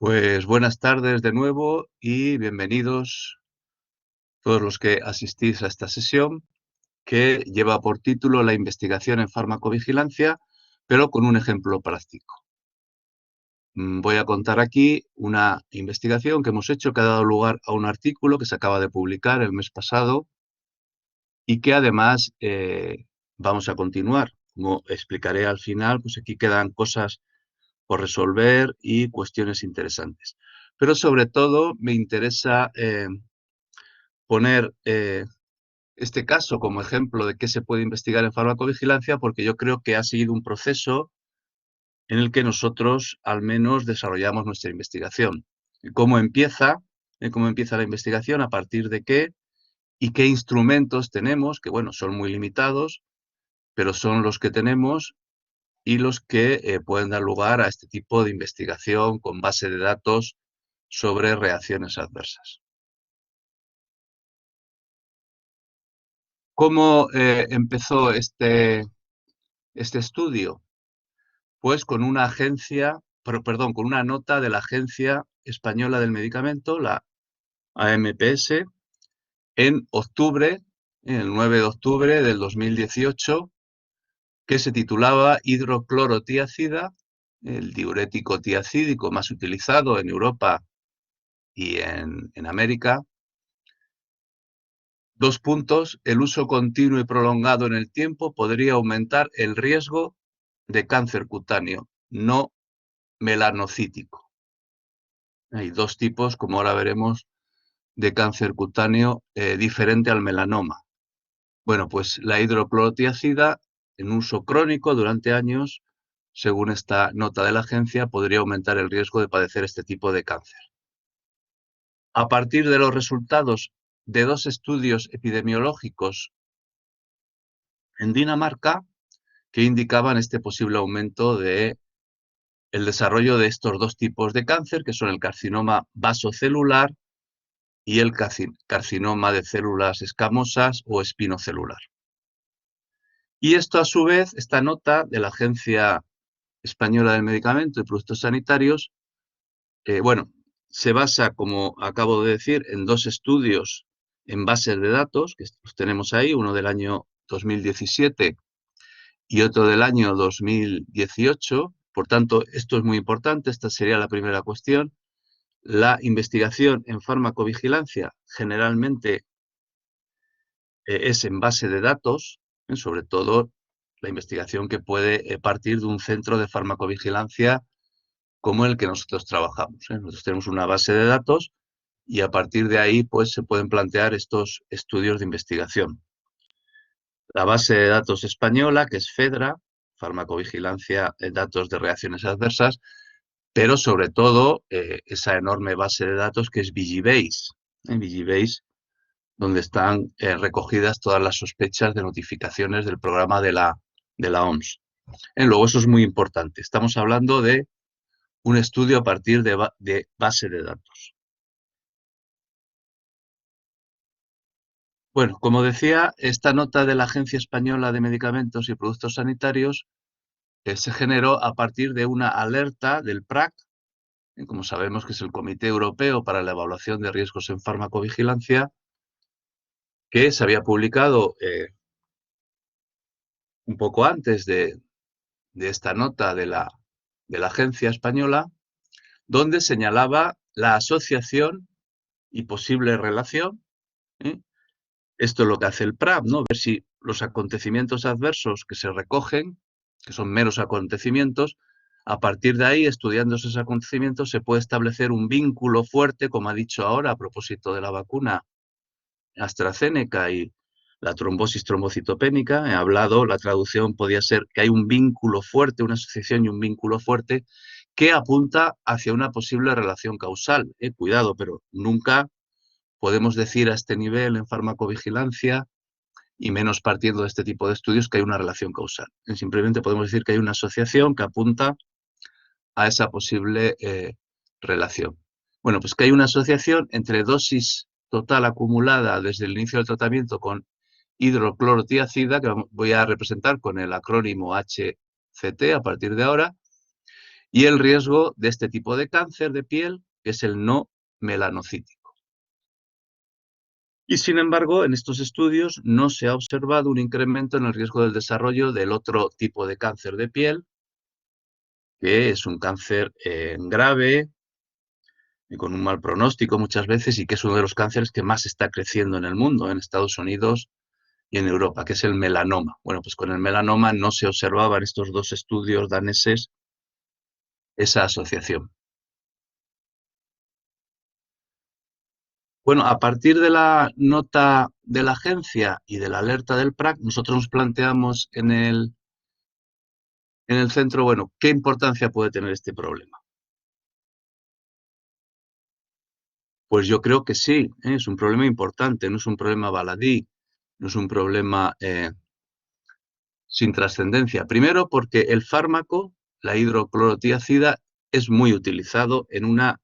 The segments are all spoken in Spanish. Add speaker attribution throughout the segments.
Speaker 1: Pues buenas tardes de nuevo y bienvenidos todos los que asistís a esta sesión que lleva por título La investigación en farmacovigilancia, pero con un ejemplo práctico. Voy a contar aquí una investigación que hemos hecho que ha dado lugar a un artículo que se acaba de publicar el mes pasado y que además vamos a continuar. Como explicaré al final, pues aquí quedan cosas por resolver y cuestiones interesantes. Pero sobre todo me interesa poner este caso como ejemplo de qué se puede investigar en farmacovigilancia, porque yo creo que ha seguido un proceso en el que nosotros al menos desarrollamos nuestra investigación. ¿Cómo empieza? ¿Cómo empieza la investigación? ¿A partir de qué? ¿Y qué instrumentos tenemos? Que bueno, son muy limitados, pero son los que tenemos y los que pueden dar lugar a este tipo de investigación con base de datos sobre reacciones adversas. ¿Cómo empezó este estudio? Pues con una con una nota de la Agencia Española del Medicamento, la AMPS, en octubre, el 9 de octubre del 2018, que se titulaba Hidroclorotiazida, el diurético tiacídico más utilizado en Europa y en América. Dos puntos, el uso continuo y prolongado en el tiempo podría aumentar el riesgo de cáncer cutáneo no melanocítico. Hay dos tipos, como ahora veremos, de cáncer cutáneo diferente al melanoma. Bueno, pues la hidroclorotiazida en uso crónico durante años, según esta nota de la agencia, podría aumentar el riesgo de padecer este tipo de cáncer. A partir de los resultados de dos estudios epidemiológicos en Dinamarca que indicaban este posible aumento de el desarrollo de estos dos tipos de cáncer, que son el carcinoma vasocelular y el carcinoma de células escamosas o espinocelular. Y esto, a su vez, esta nota de la Agencia Española del Medicamento y Productos Sanitarios, bueno, se basa, como acabo de decir, en dos estudios en bases de datos, que los tenemos ahí, uno del año 2017 y otro del año 2018. Por tanto, esto es muy importante, esta sería la primera cuestión. La investigación en farmacovigilancia generalmente es en base de datos, sobre todo la investigación que puede partir de un centro de farmacovigilancia como el que nosotros trabajamos. Nosotros tenemos una base de datos y a partir de ahí pues, se pueden plantear estos estudios de investigación. La base de datos española, que es FEDRA, Farmacovigilancia en Datos de Reacciones Adversas, pero sobre todo esa enorme base de datos que es Vigibase. Vigibase, donde están recogidas todas las sospechas de notificaciones del programa de la OMS. Luego, eso es muy importante. Estamos hablando de un estudio a partir de base de datos. Bueno, como decía, esta nota de la Agencia Española de Medicamentos y Productos Sanitarios se generó a partir de una alerta del PRAC, como sabemos que es el Comité Europeo para la Evaluación de Riesgos en Farmacovigilancia, que se había publicado un poco antes de esta nota de la agencia española, donde señalaba la asociación y posible relación. Esto es lo que hace el PRAP, ¿no? Ver si los acontecimientos adversos que se recogen, que son meros acontecimientos, a partir de ahí, estudiando esos acontecimientos, se puede establecer un vínculo fuerte, como ha dicho ahora a propósito de la vacuna AstraZeneca y la trombosis trombocitopénica. He hablado, la traducción podía ser que hay un vínculo fuerte, una asociación y un vínculo fuerte que apunta hacia una posible relación causal. Cuidado, pero nunca podemos decir a este nivel en farmacovigilancia, y menos partiendo de este tipo de estudios, que hay una relación causal. Simplemente podemos decir que hay una asociación que apunta a esa posible relación. Bueno, pues que hay una asociación entre dosis total acumulada desde el inicio del tratamiento con hidroclorotiazida, que voy a representar con el acrónimo HCT a partir de ahora, y el riesgo de este tipo de cáncer de piel, que es el no melanocítico. Y sin embargo, en estos estudios no se ha observado un incremento en el riesgo del desarrollo del otro tipo de cáncer de piel, que es un cáncer grave y con un mal pronóstico muchas veces, y que es uno de los cánceres que más está creciendo en el mundo, en Estados Unidos y en Europa, que es el melanoma. Bueno, pues con el melanoma no se observaba en estos dos estudios daneses esa asociación. Bueno, a partir de la nota de la agencia y de la alerta del PRAC, nosotros nos planteamos en el centro, bueno, ¿qué importancia puede tener este problema? Pues yo creo que sí, es un problema importante, no es un problema baladí, no es un problema sin trascendencia. Primero, porque el fármaco, la hidroclorotiazida, es muy utilizado en una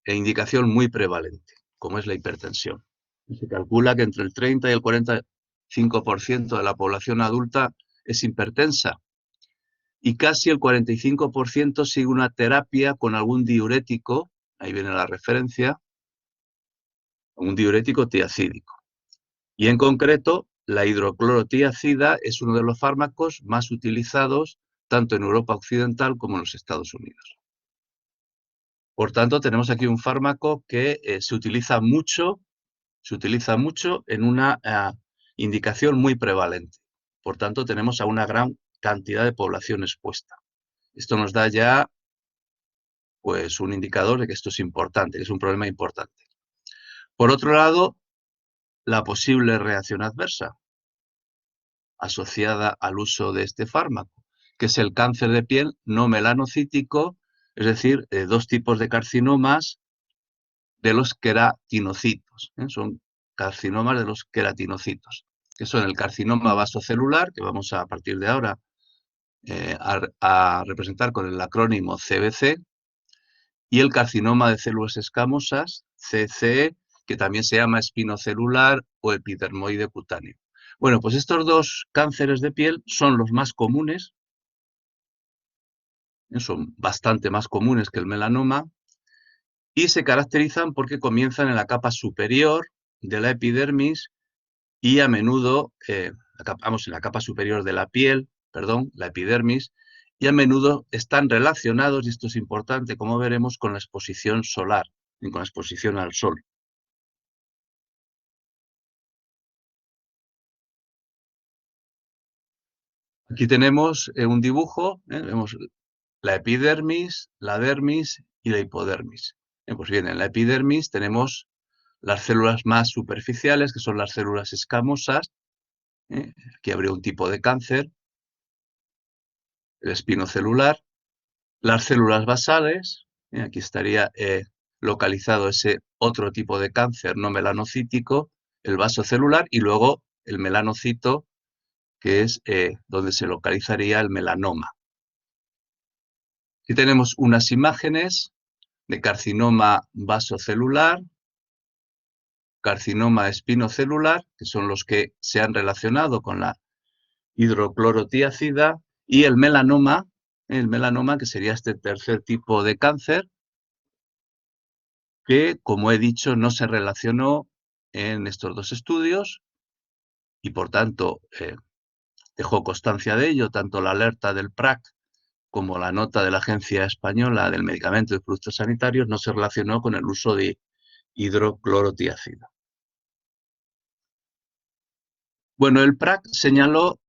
Speaker 1: indicación muy prevalente, como es la hipertensión. Se calcula que entre el 30 y el 45% de la población adulta es hipertensa y casi el 45% sigue una terapia con algún diurético, ahí viene la referencia, un diurético tiacídico. Y en concreto, la hidroclorotiazida es uno de los fármacos más utilizados tanto en Europa Occidental como en los Estados Unidos. Por tanto, tenemos aquí un fármaco que se utiliza mucho en una indicación muy prevalente. Por tanto, tenemos a una gran cantidad de población expuesta. Esto nos da ya pues, un indicador de que esto es importante, que es un problema importante. Por otro lado, la posible reacción adversa asociada al uso de este fármaco, que es el cáncer de piel no melanocítico, es decir, dos tipos de carcinomas de los queratinocitos. Son carcinomas de los queratinocitos, que son el carcinoma vasocelular, que vamos a partir de ahora a representar con el acrónimo CBC, y el carcinoma de células escamosas, CCE, que también se llama espinocelular o epidermoide cutáneo. Bueno, pues estos dos cánceres de piel son los más comunes, son bastante más comunes que el melanoma, y se caracterizan porque comienzan en la capa superior de la epidermis y a menudo, vamos, en la capa superior de la piel, perdón, la epidermis, y a menudo están relacionados, y esto es importante, como veremos, con la exposición solar, con la exposición al sol. Aquí tenemos un dibujo, vemos la epidermis, la dermis y la hipodermis. Pues bien, en la epidermis tenemos las células más superficiales, que son las células escamosas. Aquí habría un tipo de cáncer, el espinocelular. Las células basales, aquí estaría localizado ese otro tipo de cáncer no melanocítico, el vasocelular, y luego el melanocito, que es donde se localizaría el melanoma. Aquí tenemos unas imágenes de carcinoma vasocelular, carcinoma espinocelular, que son los que se han relacionado con la hidroclorotiazida, y el melanoma, que sería este tercer tipo de cáncer, que, como he dicho, no se relacionó en estos dos estudios y, por tanto, dejó constancia de ello, tanto la alerta del PRAC como la nota de la Agencia Española del Medicamento y Productos Sanitarios no se relacionó con el uso de hidroclorotiazida. Bueno, el PRAC señaló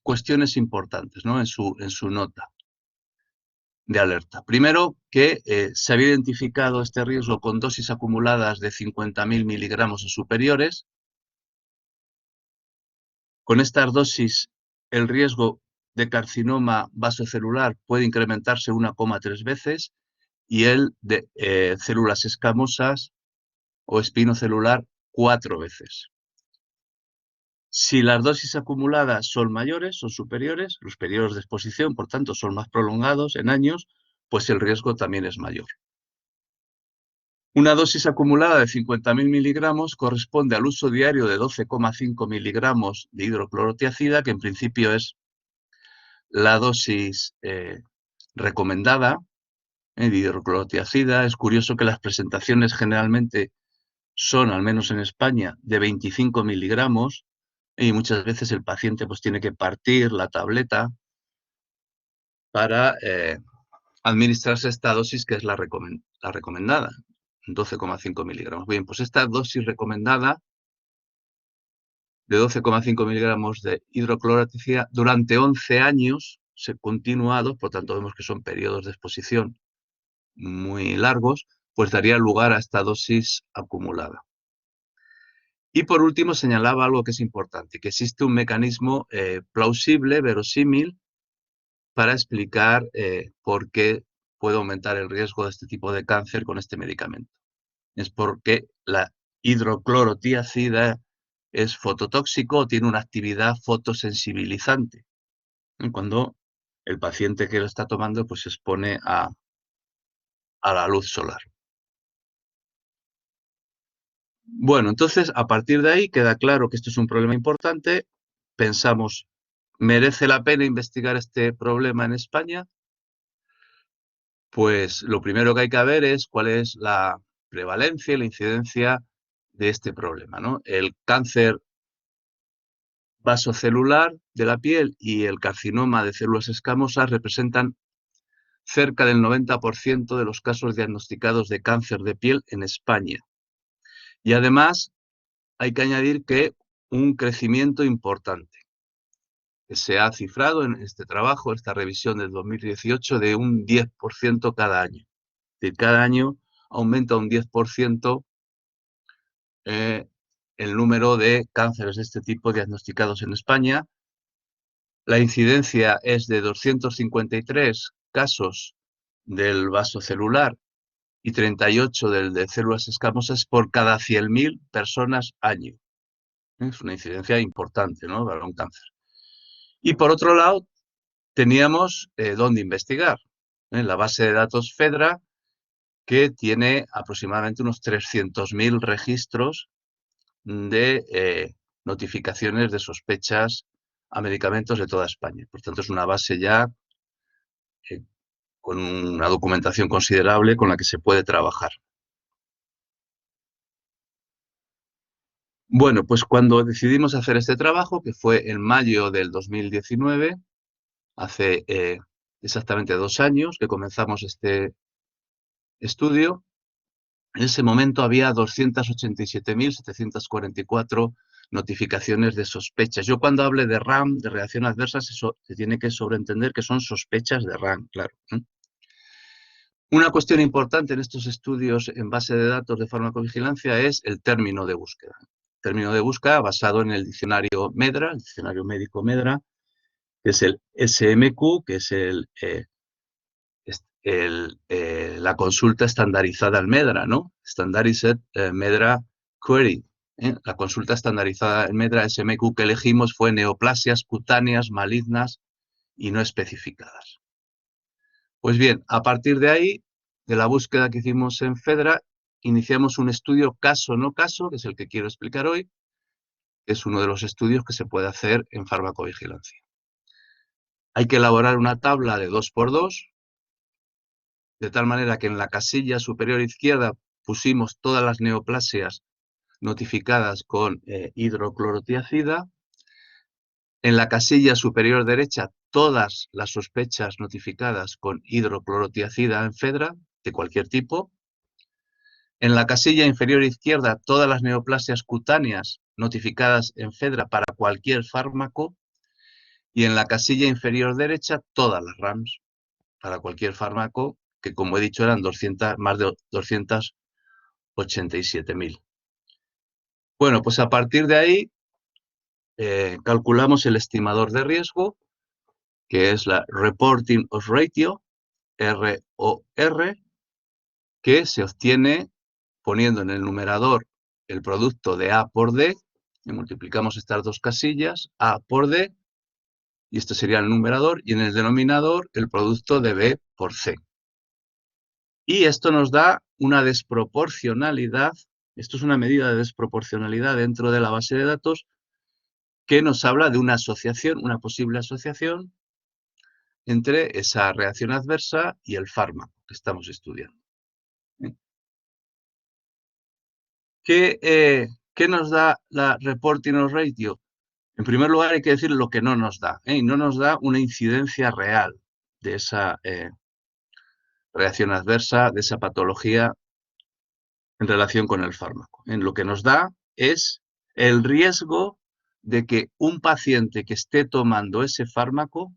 Speaker 1: cuestiones importantes, ¿no?, en su nota de alerta. Primero, que se había identificado este riesgo con dosis acumuladas de 50.000 miligramos o superiores. Con estas dosis, el riesgo de carcinoma vasocelular puede incrementarse 1,3 veces y el de células escamosas o espinocelular 4 veces. Si las dosis acumuladas son mayores, son superiores, los periodos de exposición, por tanto, son más prolongados en años, pues el riesgo también es mayor. Una dosis acumulada de 50.000 miligramos corresponde al uso diario de 12,5 miligramos de hidroclorotiazida, que en principio es la dosis recomendada de hidroclorotiazida. Es curioso que las presentaciones generalmente son, al menos en España, de 25 miligramos y muchas veces el paciente pues tiene que partir la tableta para administrarse esta dosis que es la recomendada, 12,5 miligramos. Bien, pues esta dosis recomendada de 12,5 miligramos de hidroclorotiazida durante 11 años continuados, por tanto vemos que son periodos de exposición muy largos, pues daría lugar a esta dosis acumulada. Y por último señalaba algo que es importante, que existe un mecanismo plausible, verosímil, para explicar por qué puede aumentar el riesgo de este tipo de cáncer con este medicamento. Es porque la hidroclorotiazida es fototóxico o tiene una actividad fotosensibilizante. Cuando el paciente que lo está tomando pues se expone a la luz solar. Bueno, entonces a partir de ahí queda claro que esto es un problema importante. Pensamos, ¿merece la pena investigar este problema en España? Pues lo primero que hay que ver es cuál es la prevalencia y la incidencia de este problema, ¿no? El cáncer vasocelular de la piel y el carcinoma de células escamosas representan cerca del 90% de los casos diagnosticados de cáncer de piel en España. Y además hay que añadir que un crecimiento importante, que se ha cifrado en este trabajo, esta revisión del 2018, de un 10% cada año. Es decir, cada año aumenta un 10% el número de cánceres de este tipo diagnosticados en España. La incidencia es de 253 casos del vaso celular y 38 del de células escamosas por cada 100.000 personas año. Es una incidencia importante, ¿no?, para un cáncer. Y por otro lado, teníamos dónde investigar. La base de datos FEDRA, que tiene aproximadamente unos 300.000 registros de notificaciones de sospechas a medicamentos de toda España. Por tanto, es una base ya con una documentación considerable con la que se puede trabajar. Bueno, pues cuando decidimos hacer este trabajo, que fue en mayo del 2019, hace exactamente 2 años que comenzamos este estudio, en ese momento había 287.744 notificaciones de sospechas. Yo cuando hable de RAM, de reacción adversa, eso se tiene que sobreentender que son sospechas de RAM, claro. Una cuestión importante en estos estudios en base de datos de farmacovigilancia es el término de búsqueda. Término de búsqueda basado en el diccionario MEDRA, el diccionario médico MEDRA, que es el SMQ, que es la consulta estandarizada al MEDRA, ¿no? Standardized MEDRA Query. La consulta estandarizada en MEDRA SMQ que elegimos fue neoplasias cutáneas malignas y no especificadas. Pues bien, a partir de ahí, de la búsqueda que hicimos en FEDRA, iniciamos un estudio caso-no caso, que es el que quiero explicar hoy, que es uno de los estudios que se puede hacer en farmacovigilancia. Hay que elaborar una tabla de 2×2, de tal manera que en la casilla superior izquierda pusimos todas las neoplasias notificadas con hidroclorotiazida. En la casilla superior derecha, todas las sospechas notificadas con hidroclorotiazida en FEDRA, de cualquier tipo. En la casilla inferior izquierda, todas las neoplasias cutáneas notificadas en FEDRA para cualquier fármaco. Y en la casilla inferior derecha, todas las RAMs para cualquier fármaco, que como he dicho eran más de 287.000. Bueno, pues a partir de ahí calculamos el estimador de riesgo, que es la Reporting Odds Ratio, ROR, que se obtiene poniendo en el numerador el producto de A por D, y multiplicamos estas dos casillas, A por D, y este sería el numerador, y en el denominador el producto de B por C. Y esto nos da una desproporcionalidad, esto es una medida de desproporcionalidad dentro de la base de datos, que nos habla de una asociación, una posible asociación entre esa reacción adversa y el fármaco que estamos estudiando. ¿Qué nos da la reporting ratio? En primer lugar, hay que decir lo que no nos da. Y no nos da una incidencia real de esa reacción adversa, de esa patología en relación con el fármaco. Lo que nos da es el riesgo de que un paciente que esté tomando ese fármaco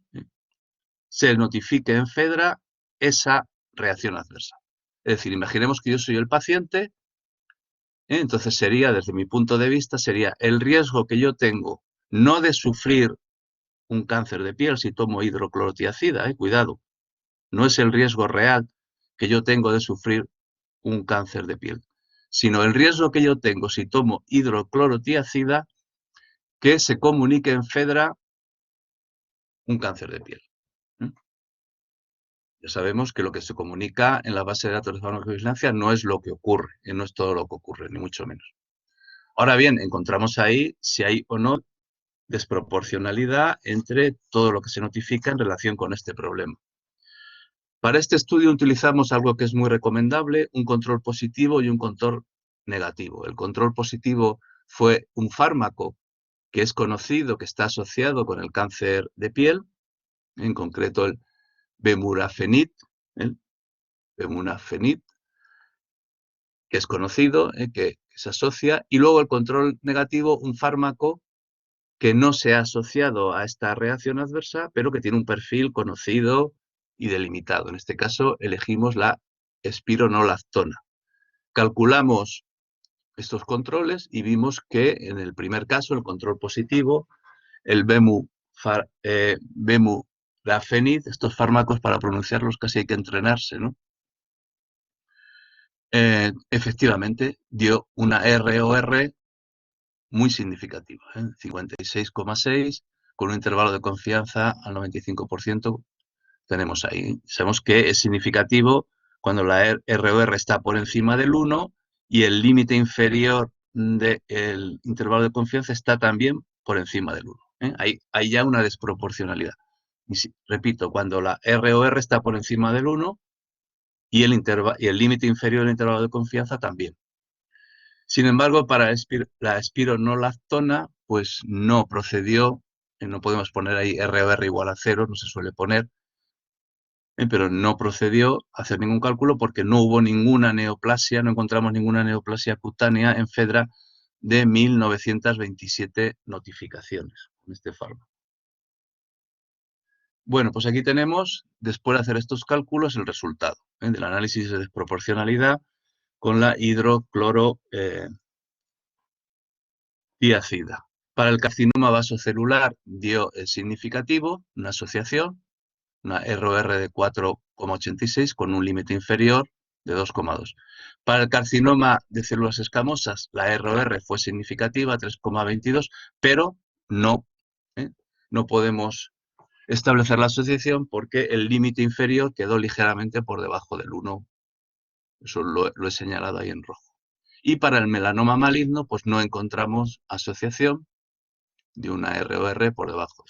Speaker 1: se notifique en FEDRA esa reacción adversa. Es decir, imaginemos que yo soy el paciente, entonces sería, desde mi punto de vista, sería el riesgo que yo tengo no de sufrir un cáncer de piel si tomo hidroclorotiazida, cuidado, no es el riesgo real que yo tengo de sufrir un cáncer de piel, sino el riesgo que yo tengo si tomo hidroclorotiazida que se comunique en FEDRA un cáncer de piel. Ya sabemos que lo que se comunica en la base de datos de farmacovigilancia no es lo que ocurre, no es todo lo que ocurre, ni mucho menos. Ahora bien, encontramos ahí si hay o no desproporcionalidad entre todo lo que se notifica en relación con este problema. Para este estudio utilizamos algo que es muy recomendable, un control positivo y un control negativo. El control positivo fue un fármaco que es conocido, que está asociado con el cáncer de piel, en concreto el bemurafenib, que es conocido, que se asocia, y luego el control negativo, un fármaco que no se ha asociado a esta reacción adversa, pero que tiene un perfil conocido y delimitado. En este caso, elegimos la espironolactona. Calculamos estos controles y vimos que en el primer caso, el control positivo, el bemurafenib, estos fármacos para pronunciarlos casi hay que entrenarse, ¿no? Efectivamente, dio una ROR muy significativa, 56,6, con un intervalo de confianza al 95%, tenemos ahí. Sabemos que es significativo cuando la ROR está por encima del 1 y el límite inferior del intervalo de confianza está también por encima del 1. Hay ya una desproporcionalidad. Y repito, cuando la ROR está por encima del 1 y el límite inferior del intervalo de confianza también. Sin embargo, para la espironolactona, pues no procedió, no podemos poner ahí ROR igual a 0, no se suele poner, pero no procedió a hacer ningún cálculo porque no hubo ninguna neoplasia, no encontramos ninguna neoplasia cutánea en FEDRA de 1927 notificaciones con este fármaco. Bueno, pues aquí tenemos, después de hacer estos cálculos, el resultado del análisis de desproporcionalidad con la hidroclorotiazida. Para el carcinoma vasocelular dio el significativo, una asociación, una ROR de 4,86 con un límite inferior de 2,2. Para el carcinoma de células escamosas, la ROR fue significativa, 3,22, pero no podemos establecer la asociación porque el límite inferior quedó ligeramente por debajo del 1. Eso lo he señalado ahí en rojo. Y para el melanoma maligno, pues no encontramos asociación de una ROR por debajo.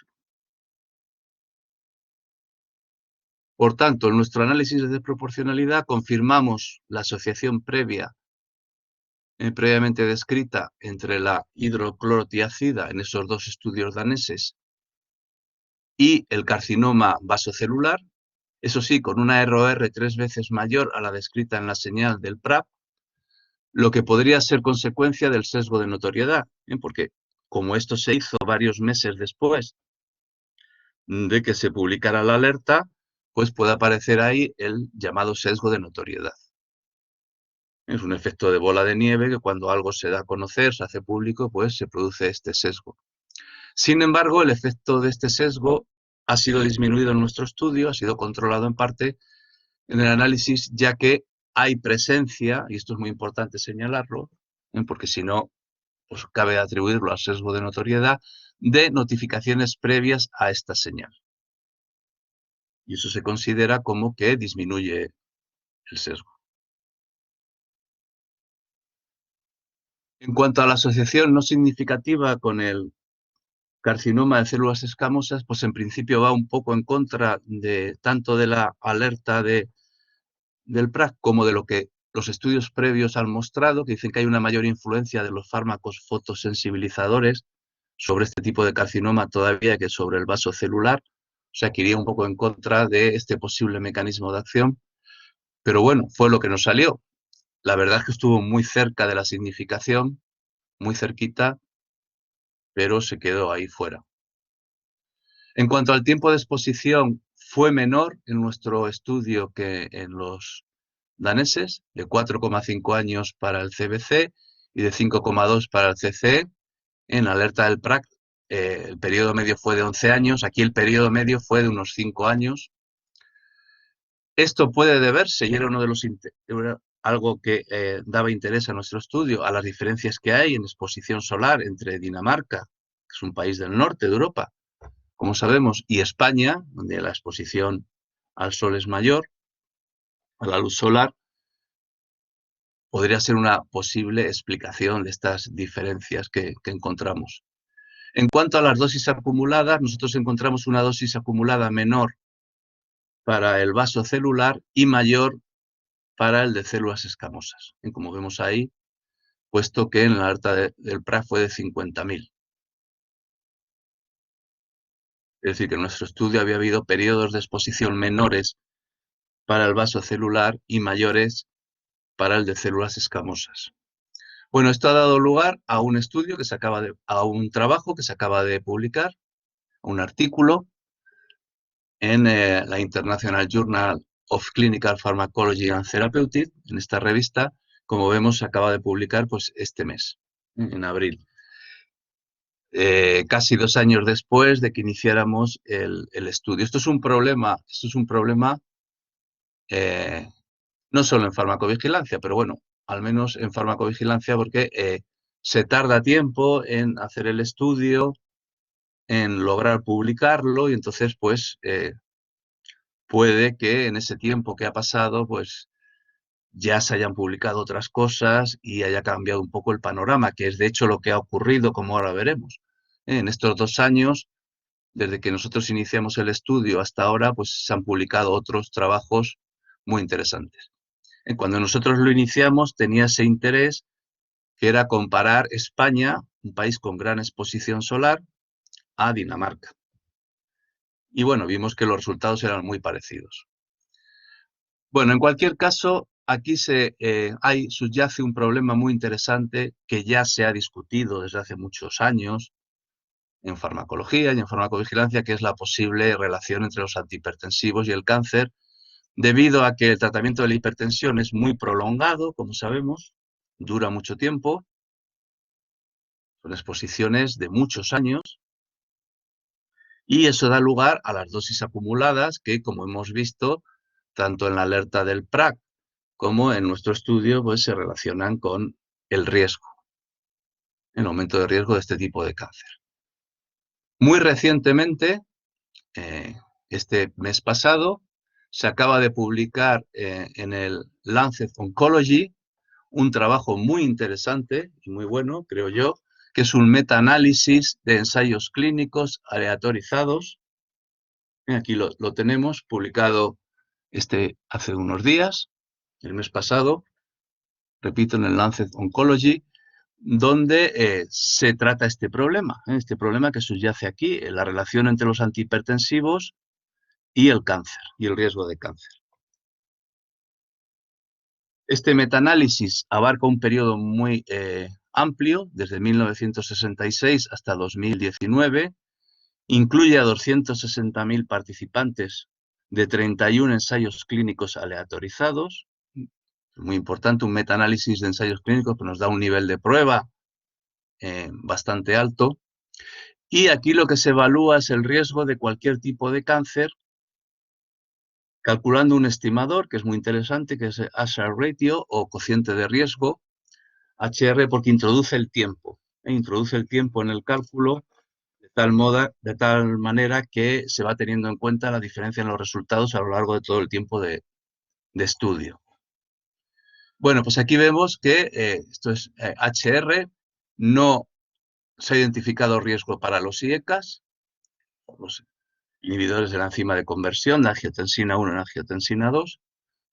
Speaker 1: Por tanto, en nuestro análisis de desproporcionalidad confirmamos la asociación previamente descrita entre la hidroclorotiazida en esos dos estudios daneses y el carcinoma vasocelular, eso sí, con una ROR 3 veces mayor a la descrita en la señal del PRAP, lo que podría ser consecuencia del sesgo de notoriedad, porque como esto se hizo varios meses después de que se publicara la alerta, pues puede aparecer ahí el llamado sesgo de notoriedad. Es un efecto de bola de nieve que cuando algo se da a conocer, se hace público, pues se produce este sesgo. Sin embargo, el efecto de este sesgo ha sido disminuido en nuestro estudio, ha sido controlado en parte en el análisis, ya que hay presencia, y esto es muy importante señalarlo, porque si no, pues cabe atribuirlo al sesgo de notoriedad, de notificaciones previas a esta señal. Y eso se considera como que disminuye el sesgo. En cuanto a la asociación no significativa con el carcinoma de células escamosas, pues en principio va un poco en contra de tanto de la alerta del PRAC como de lo que los estudios previos han mostrado, que dicen que hay una mayor influencia de los fármacos fotosensibilizadores sobre este tipo de carcinoma todavía que sobre el vaso celular. O sea, que iría un poco en contra de este posible mecanismo de acción. Pero bueno, fue lo que nos salió. La verdad es que estuvo muy cerca de la significación, muy cerquita, pero se quedó ahí fuera. En cuanto al tiempo de exposición, fue menor en nuestro estudio que en los daneses, de 4,5 años para el CBC y de 5,2 para el CCE. En alerta del PRAC, el periodo medio fue de 11 años, aquí el periodo medio fue de unos 5 años. Esto puede deberse, y era uno de los algo que daba interés a nuestro estudio, a las diferencias que hay en exposición solar entre Dinamarca, que es un país del norte de Europa, como sabemos, y España, donde la exposición al sol es mayor, a la luz solar, podría ser una posible explicación de estas diferencias que encontramos. En cuanto a las dosis acumuladas, nosotros encontramos una dosis acumulada menor para el vaso celular y mayor para el de células escamosas. Y como vemos ahí, puesto que en la alerta del PRAC fue de 50.000. Es decir, que en nuestro estudio había habido periodos de exposición menores para el vaso celular y mayores para el de células escamosas. Bueno, esto ha dado lugar a un estudio que a un trabajo que se acaba de publicar, un artículo en la International Journal of Clinical Pharmacology and Therapeutics, en esta revista, como vemos, se acaba de publicar pues, este mes, en abril. Casi 2 años después de que iniciáramos el estudio. Esto es un problema no solo en farmacovigilancia, pero bueno, al menos en farmacovigilancia porque se tarda tiempo en hacer el estudio, en lograr publicarlo y entonces pues puede que en ese tiempo que ha pasado pues ya se hayan publicado otras cosas y haya cambiado un poco el panorama, que es de hecho lo que ha ocurrido, como ahora veremos. En estos 2 años, desde que nosotros iniciamos el estudio hasta ahora, pues se han publicado otros trabajos muy interesantes. Cuando nosotros lo iniciamos tenía ese interés que era comparar España, un país con gran exposición solar, a Dinamarca. Y bueno, vimos que los resultados eran muy parecidos. Bueno, en cualquier caso, aquí subyace un problema muy interesante que ya se ha discutido desde hace muchos años en farmacología y en farmacovigilancia, que es la posible relación entre los antihipertensivos y el cáncer, debido a que el tratamiento de la hipertensión es muy prolongado, como sabemos, dura mucho tiempo, son exposiciones de muchos años, y eso da lugar a las dosis acumuladas que, como hemos visto, tanto en la alerta del PRAC como en nuestro estudio, pues se relacionan con el riesgo, el aumento de riesgo de este tipo de cáncer. Muy recientemente, este mes pasado, se acaba de publicar en el Lancet Oncology un trabajo muy interesante y muy bueno, creo yo, que es un metaanálisis de ensayos clínicos aleatorizados. Aquí lo tenemos, publicado hace unos días, el mes pasado, repito, en el Lancet Oncology, donde se trata este problema que subyace aquí, la relación entre los antihipertensivos y el cáncer, y el riesgo de cáncer. Este metaanálisis abarca un periodo muy amplio, desde 1966 hasta 2019, incluye a 260.000 participantes de 31 ensayos clínicos aleatorizados. Muy importante, un metaanálisis de ensayos clínicos que nos da un nivel de prueba bastante alto. Y aquí lo que se evalúa es el riesgo de cualquier tipo de cáncer, calculando un estimador que es muy interesante, que es el hazard ratio o cociente de riesgo, HR, porque introduce el tiempo. Introduce el tiempo en el cálculo de tal manera que se va teniendo en cuenta la diferencia en los resultados a lo largo de todo el tiempo de estudio. Bueno, pues aquí vemos que esto es HR, no se ha identificado riesgo para los IECAS, los inhibidores de la enzima de conversión de angiotensina 1 en angiotensina 2,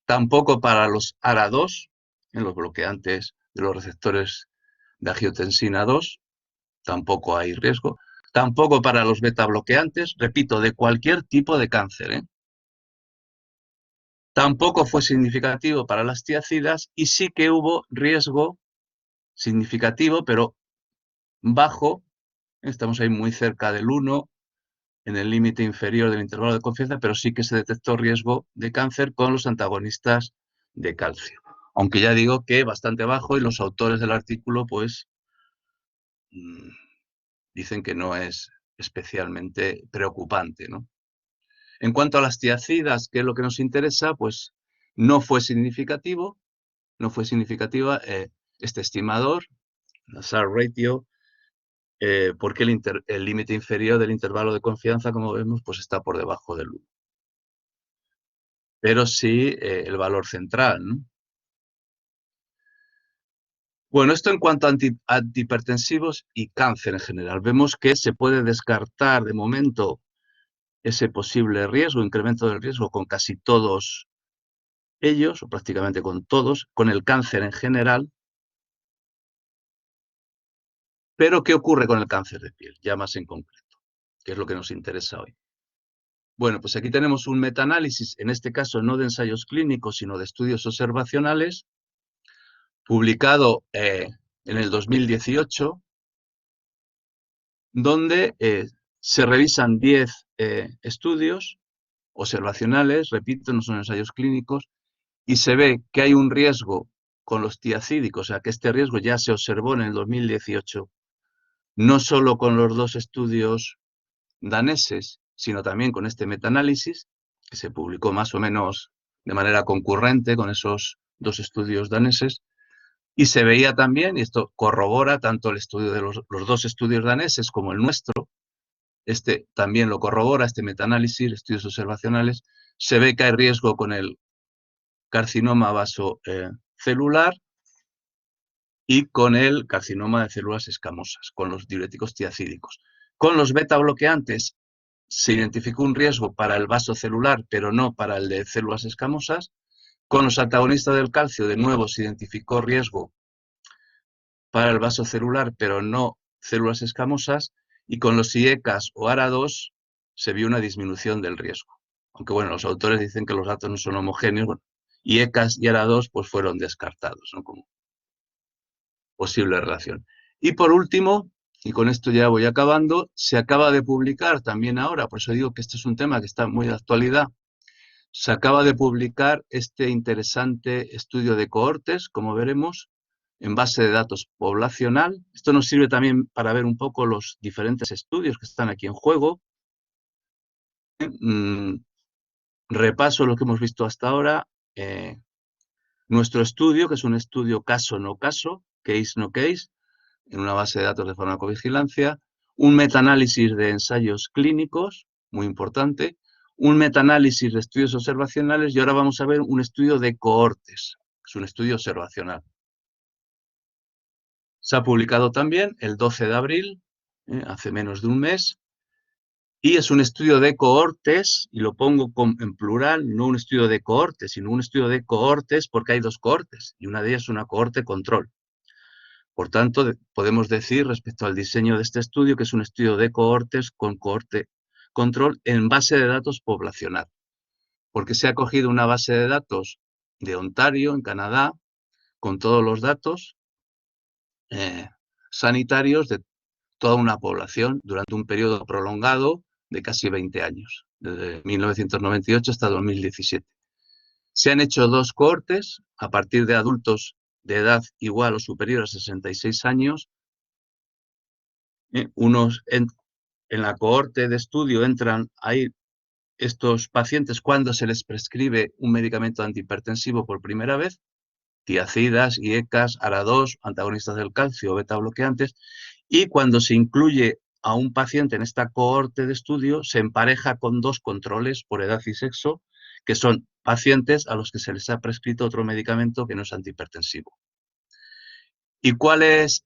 Speaker 1: tampoco para los ARA2, en los bloqueantes de los receptores de angiotensina 2, tampoco hay riesgo. Tampoco para los beta bloqueantes, repito, de cualquier tipo de cáncer, ¿eh? Tampoco fue significativo para las tiacidas y sí que hubo riesgo significativo, pero bajo. Estamos ahí muy cerca del 1, en el límite inferior del intervalo de confianza, pero sí que se detectó riesgo de cáncer con los antagonistas de calcio. Aunque ya digo que bastante bajo, y los autores del artículo pues dicen que no es especialmente preocupante, ¿no? En cuanto a las tiacidas, que es lo que nos interesa, pues no fue significativo, no fue significativa este estimador, la SAR ratio, porque el límite inferior del intervalo de confianza, como vemos, pues está por debajo del 1. Pero sí el valor central, ¿no? Bueno, esto en cuanto a antihipertensivos y cáncer en general. Vemos que se puede descartar de momento ese posible riesgo, incremento del riesgo con casi todos ellos, o prácticamente con todos, con el cáncer en general. Pero, ¿qué ocurre con el cáncer de piel? Ya más en concreto, que es lo que nos interesa hoy. Bueno, pues aquí tenemos un metaanálisis, en este caso no de ensayos clínicos, sino de estudios observacionales, publicado en el 2018, donde se revisan 10 estudios observacionales, repito, no son ensayos clínicos, y se ve que hay un riesgo con los tiacídicos, o sea, que este riesgo ya se observó en el 2018, no solo con los 2 estudios daneses, sino también con este metaanálisis, que se publicó más o menos de manera concurrente con esos 2 estudios daneses, y se veía también, y esto corrobora tanto el estudio de los 2 estudios daneses como el nuestro, este también lo corrobora, este metaanálisis, estudios observacionales, se ve que hay riesgo con el carcinoma vasocelular y con el carcinoma de células escamosas, con los diuréticos tiacídicos. Con los beta bloqueantes se identificó un riesgo para el vaso celular, pero no para el de células escamosas. Con los antagonistas del calcio, de nuevo, se identificó riesgo para el vaso celular, pero no células escamosas. Y con los IECAS o ARA2 se vio una disminución del riesgo. Aunque, bueno, los autores dicen que los datos no son homogéneos. Bueno, IECAS y ARA2 pues fueron descartados, ¿no? Como posible relación. Y por último, y con esto ya voy acabando, se acaba de publicar también ahora, por eso digo que este es un tema que está muy de actualidad, se acaba de publicar este interesante estudio de cohortes, como veremos, en base de datos poblacional. Esto nos sirve también para ver un poco los diferentes estudios que están aquí en juego. Repaso lo que hemos visto hasta ahora. Nuestro estudio, que es un estudio caso-no caso, case-no case, en una base de datos de farmacovigilancia, un metaanálisis de ensayos clínicos, muy importante, un metaanálisis de estudios observacionales y ahora vamos a ver un estudio de cohortes, es un estudio observacional. Se ha publicado también el 12 de abril, hace menos de un mes, y es un estudio de cohortes, y lo pongo en plural, no un estudio de cohortes, sino un estudio de cohortes porque hay 2 cohortes, y una de ellas es una cohorte control. Por tanto, podemos decir respecto al diseño de este estudio que es un estudio de cohortes con cohorte control en base de datos poblacional, porque se ha cogido una base de datos de Ontario, en Canadá, con todos los datos sanitarios de toda una población durante un periodo prolongado de casi 20 años, desde 1998 hasta 2017. Se han hecho 2 cohortes a partir de adultos de edad igual o superior a 66 años. En la cohorte de estudio entran ahí estos pacientes cuando se les prescribe un medicamento antihipertensivo por primera vez, tiacidas, IECAS, ARA2, antagonistas del calcio, beta bloqueantes, y cuando se incluye a un paciente en esta cohorte de estudio, se empareja con 2 controles por edad y sexo, que son pacientes a los que se les ha prescrito otro medicamento que no es antihipertensivo. ¿Y cuál es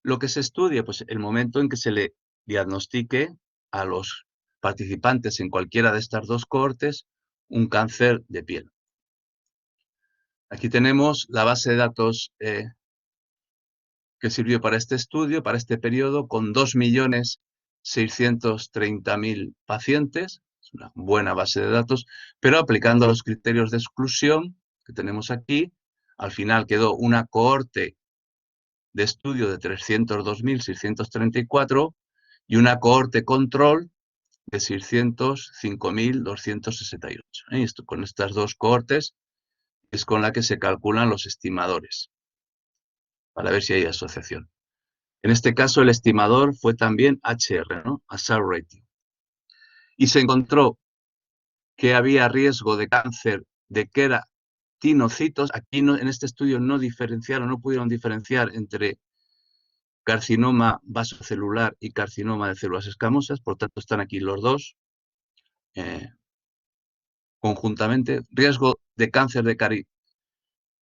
Speaker 1: Lo que se estudia, pues el momento en que se le diagnostique a los participantes en cualquiera de estas dos cohortes un cáncer de piel. Aquí tenemos la base de datos que sirvió para este estudio, para este periodo, con 2.630.000 pacientes. Es una buena base de datos, pero aplicando los criterios de exclusión que tenemos aquí, al final quedó una cohorte de estudio de 302.634 y una cohorte control de 605.268. Esto, con estas dos cohortes es con la que se calculan los estimadores, para ver si hay asociación. En este caso, el estimador fue también HR, ¿no? Hazard Ratio. Y se encontró que había riesgo de cáncer de queratinocitos. Aquí en este estudio no pudieron diferenciar entre carcinoma vasocelular y carcinoma de células escamosas, por tanto están aquí los dos conjuntamente. Riesgo de cáncer de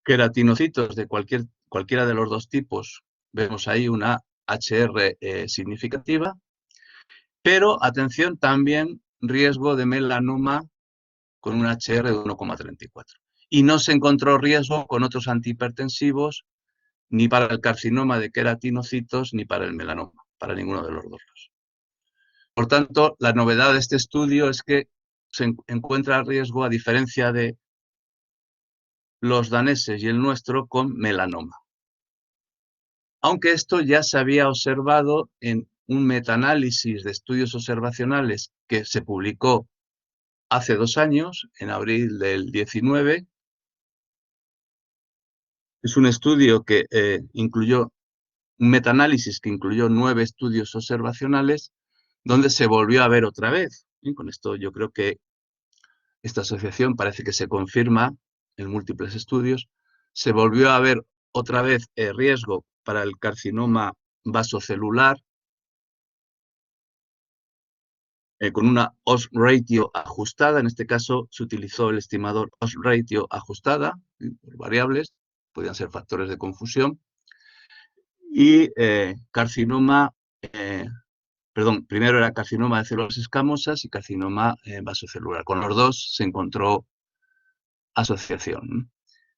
Speaker 1: queratinocitos de cualquiera de los dos tipos, vemos ahí una HR significativa, pero atención, también riesgo de melanoma con un HR de 1,34. Y no se encontró riesgo con otros antihipertensivos ni para el carcinoma de queratinocitos ni para el melanoma, para ninguno de los dos. Por tanto, la novedad de este estudio es que se encuentra riesgo, a diferencia de los daneses y el nuestro, con melanoma. Aunque esto ya se había observado en un metaanálisis de estudios observacionales que se publicó hace 2 años, en abril del 19. Es un estudio que incluyó un metaanálisis que incluyó 9 estudios observacionales, donde se volvió a ver otra vez. Y con esto yo creo que esta asociación parece que se confirma en múltiples estudios. Se volvió a ver otra vez riesgo para el carcinoma vasocelular con una odds ratio ajustada. En este caso se utilizó el estimador odds ratio ajustada, por variables, podían ser factores de confusión. Y carcinoma, primero era carcinoma de células escamosas y carcinoma vasocelular. Con los dos se encontró asociación,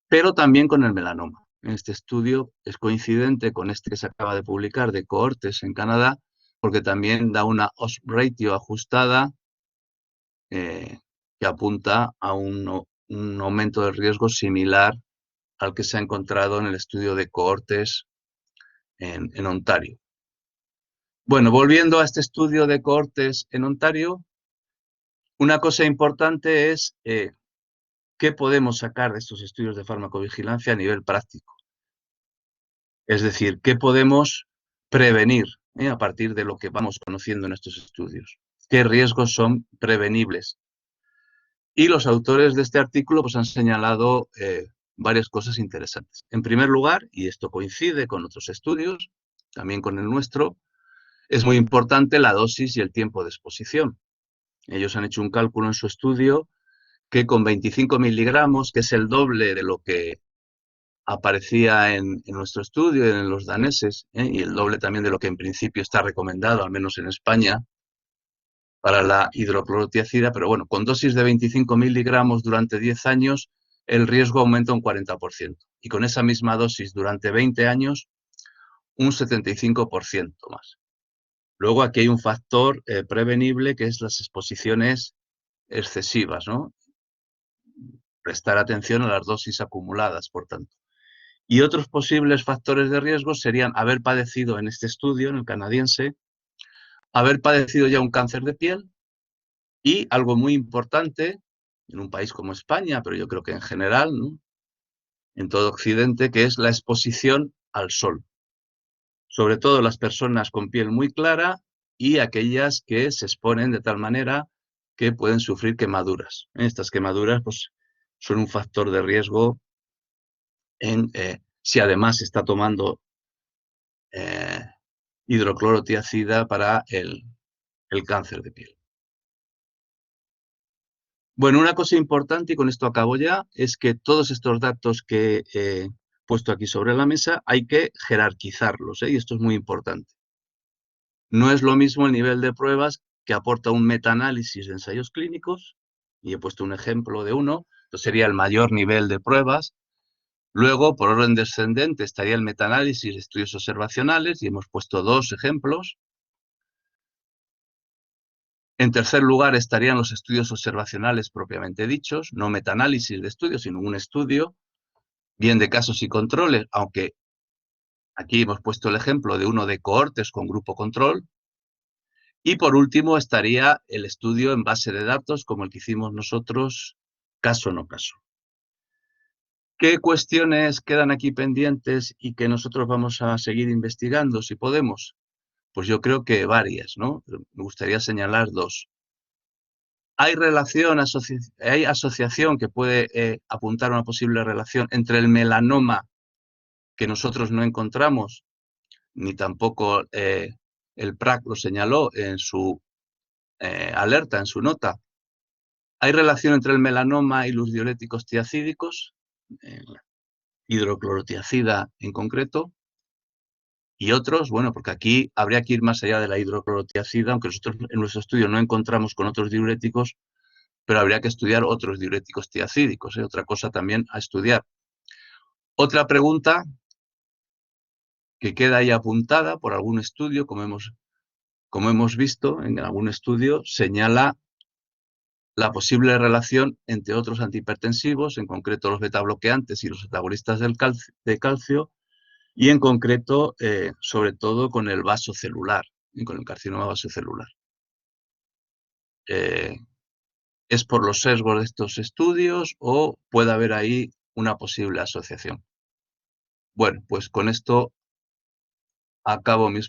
Speaker 1: pero también con el melanoma. En este estudio es coincidente con este que se acaba de publicar de cohortes en Canadá, porque también da una odds ratio ajustada que apunta a un aumento del riesgo similar al que se ha encontrado en el estudio de cohortes en Ontario. Bueno, volviendo a este estudio de cohortes en Ontario, una cosa importante es qué podemos sacar de estos estudios de farmacovigilancia a nivel práctico. Es decir, qué podemos prevenir a partir de lo que vamos conociendo en estos estudios. ¿Qué riesgos son prevenibles? Y los autores de este artículo pues, han señalado varias cosas interesantes. En primer lugar, y esto coincide con otros estudios, también con el nuestro, es muy importante la dosis y el tiempo de exposición. Ellos han hecho un cálculo en su estudio que con 25 miligramos, que es el doble de lo que aparecía en nuestro estudio, en los daneses, y el doble también de lo que en principio está recomendado, al menos en España, para la hidroclorotiazida, pero bueno, con dosis de 25 miligramos durante 10 años, el riesgo aumenta un 40%. Y con esa misma dosis durante 20 años, un 75% más. Luego aquí hay un factor prevenible que es las exposiciones excesivas, ¿no? Prestar atención a las dosis acumuladas, por tanto. Y otros posibles factores de riesgo serían haber padecido en este estudio, en el canadiense, haber padecido ya un cáncer de piel y algo muy importante en un país como España, pero yo creo que en general, ¿no? En todo Occidente, que es la exposición al sol. Sobre todo las personas con piel muy clara y aquellas que se exponen de tal manera que pueden sufrir quemaduras. Estas quemaduras pues, son un factor de riesgo en si además se está tomando hidroclorotiazida para el cáncer de piel. Bueno, una cosa importante, y con esto acabo ya, es que todos estos datos que puesto aquí sobre la mesa, hay que jerarquizarlos, y esto es muy importante. No es lo mismo el nivel de pruebas que aporta un metaanálisis de ensayos clínicos, y he puesto un ejemplo de uno, esto sería el mayor nivel de pruebas. Luego, por orden descendente, estaría el metaanálisis de estudios observacionales, y hemos puesto 2 ejemplos. En tercer lugar, estarían los estudios observacionales propiamente dichos, no metaanálisis de estudios, sino un estudio, bien de casos y controles, aunque aquí hemos puesto el ejemplo de uno de cohortes con grupo control. Y por último estaría el estudio en base de datos, como el que hicimos nosotros, caso no caso. ¿Qué cuestiones quedan aquí pendientes y que nosotros vamos a seguir investigando, si podemos? Pues yo creo que varias, ¿no? Me gustaría señalar 2. ¿Hay asociación que puede apuntar a una posible relación entre el melanoma, que nosotros no encontramos, ni tampoco el PRAC lo señaló en su alerta, en su nota? ¿Hay relación entre el melanoma y los diuréticos tiacídicos, hidroclorotiacida en concreto, y otros? Bueno, porque aquí habría que ir más allá de la hidroclorotiacida, aunque nosotros en nuestro estudio no encontramos con otros diuréticos, pero habría que estudiar otros diuréticos tiacídicos, otra cosa también a estudiar. Otra pregunta que queda ahí apuntada por algún estudio, como hemos visto en algún estudio, señala la posible relación entre otros antihipertensivos, en concreto los betabloqueantes y los antagonistas de calcio, y en concreto, sobre todo, con el vaso celular, y con el carcinoma vasocelular. ¿Es por los sesgos de estos estudios o puede haber ahí una posible asociación? Bueno, pues con esto acabo mi